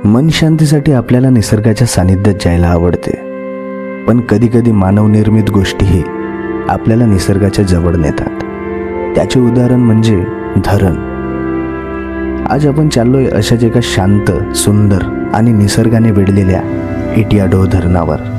मन शांतीसाठी आपल्याला निसर्गाच्या सानिध्यात जायला आवडते, पण कधी कधी मानवनिर्मित गोष्टीही आपल्याला निसर्गाच्या जवळ नेतात. त्याचे उदाहरण म्हणजे धरण. आज आपण चाललोय अशाच एका शांत, सुंदर आणि निसर्गाने वेढलेल्या इटियाडोह धरणावर.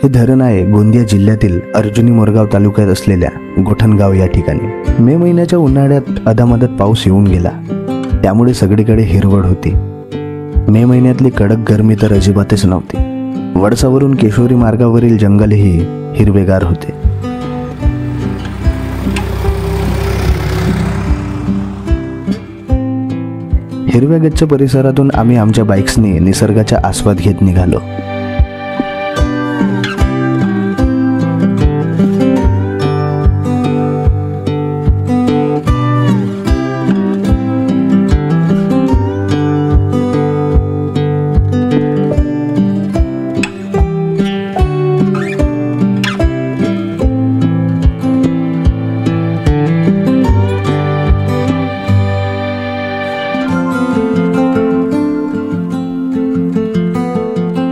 हे धरण आहे गोंदिया जिल्ह्यातील अर्जुनी मोरगाव तालुक्यात असलेल्या गोठणगाव या ठिकाणी. मे महिन्याच्या उन्हाळ्यात अधामधात पाऊस येऊन गेला, त्यामुळे सगळीकडे हिरवळ होती. मे महिन्यातली कडक गरमी तर अजिबातच नव्हती. वडसावरून केशोरी मार्गावरील जंगलही हिरवेगार होते. हिरव्या गच्च परिसरातून आम्ही आमच्या बाईक्सनी निसर्गाचा आस्वाद घेत निघालो.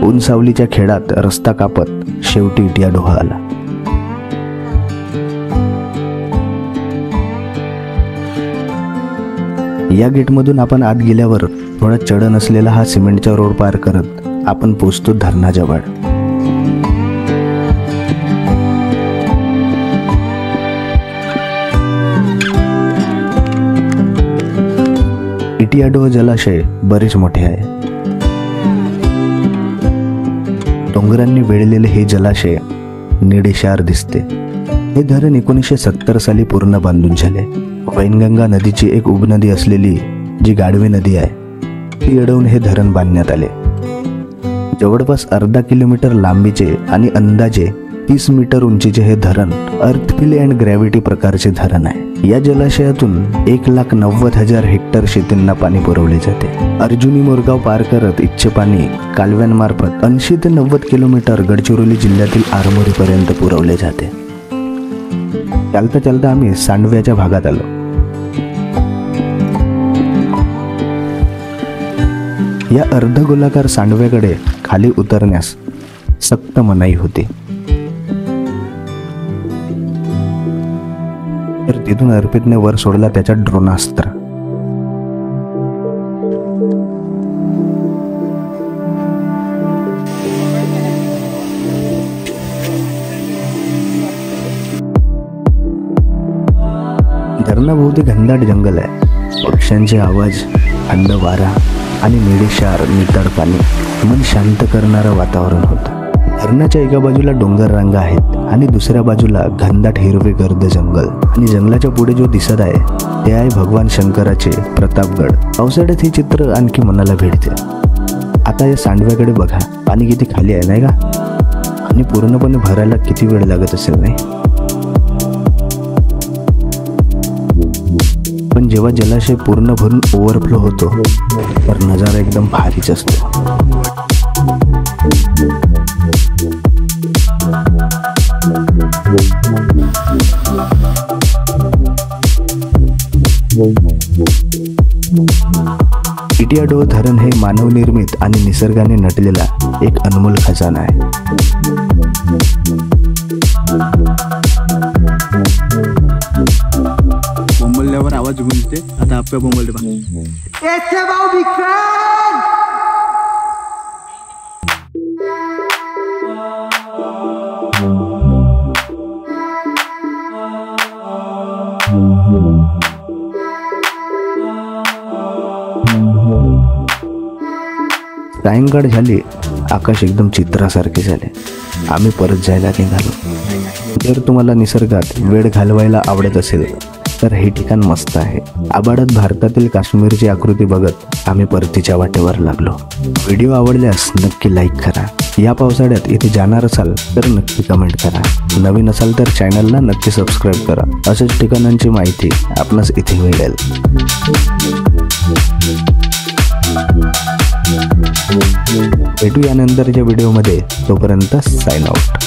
ऊन सावलीच्या खेळात रस्ता कापत शेवटी इटियाडोह आला. या गेटमधून आपण आत गेल्यावर थोडा चढण असलेला हा सिमेंटचा रोड पार करत आपण पोहोचतो धरणाजवळ. इटियाडोह जलाशय बरेच मोठे आहे. डोंगरांनी वेढलेले हे जलाशय निळेशार दिसते. हे धरण 1970 साली पूर्ण बांधून झाले. वैनगंगा नदीची एक उपनदी असलेली जी गाढवे नदी आहे ती अडवून हे धरण बांधण्यात आले. जवळपास अर्धा किलोमीटर लांबीचे आणि अंदाजे 30 मीटर उंचीचे हे धरण अर्थफिल अँड ग्रॅव्हिटी प्रकारचे धरण आहे. या जलाशयातून 1,90,000 हेक्टर शेतींना पाणी पुरवले जाते. अर्जुनी मोरगाव पार करत इच्छे पाणी कालव्यांमार्फत 80 ते 90 किलोमीटर गडचिरोली जिल्ह्यातील आरमोरीपर्यंत पुरवले जाते. चालता चालता आम्ही सांडव्याच्या भागात आलो. या अर्धगोलाकार सांडव्याकडे खाली उतरण्यास सक्त मनाई होती. तर तिथून अर्पितने वर सोडला त्याच्या ड्रोनास्त्र. धरणाभोवती घनदाट जंगल आहे. पक्ष्यांचे आवाज, थंड वारा आणि निळेशार नितळ पाणी मन शांत करणारं वातावरण होतं. धरणाच्या एका बाजूला डोंगर रांगा आहेत आणि दुसऱ्या बाजूला घनदाट हिरवे गर्द जंगल. आणि जंगलाच्या पुढे जो दिसत आहे ते आहे भगवान शंकराचे प्रतापगड. पावसाळ्यात हे चित्र आणखी मनाला भिडते. आता या सांडव्याकडे बघा, पाणी किती खाली आहे नाही का, आणि पूर्णपणे भरायला किती वेळ लागत असेल नाही. पण जेव्हा जलाशय पूर्ण भरून ओव्हरफ्लो होतो तर नजारा एकदम भारीच असतो. इटियाडोह धरण हे मानवनिर्मित आणि निसर्गाने नटलेला एक अनमोल खजाना आहे. बोंबलल्यावर आवाज गुंजते. आता आपल्या बोंबलले सायंकाळ झाली, आकाश एकदम चित्रासारखे झाले. आम्ही परत जायला निघालो. जर तुम्हाला निसर्गात वेळ घालवायला आवडत असेल तर हे ठिकाण मस्त आहे. आबाडात भारतातील काश्मीरची आकृती बघत आम्ही परतीच्या वाटेवर लागलो. व्हिडिओ आवडल्यास नक्की लाईक करा. या पावसाळ्यात इथे जाणार असाल तर नक्की कमेंट करा. नवीन असाल तर चॅनलला नक्की सबस्क्राईब करा. अशाच ठिकाणांची माहिती आपणास इथे मिळेल. भेटू यानंतरच्या व्हिडिओमध्ये. तोपर्यंत साइन आउट.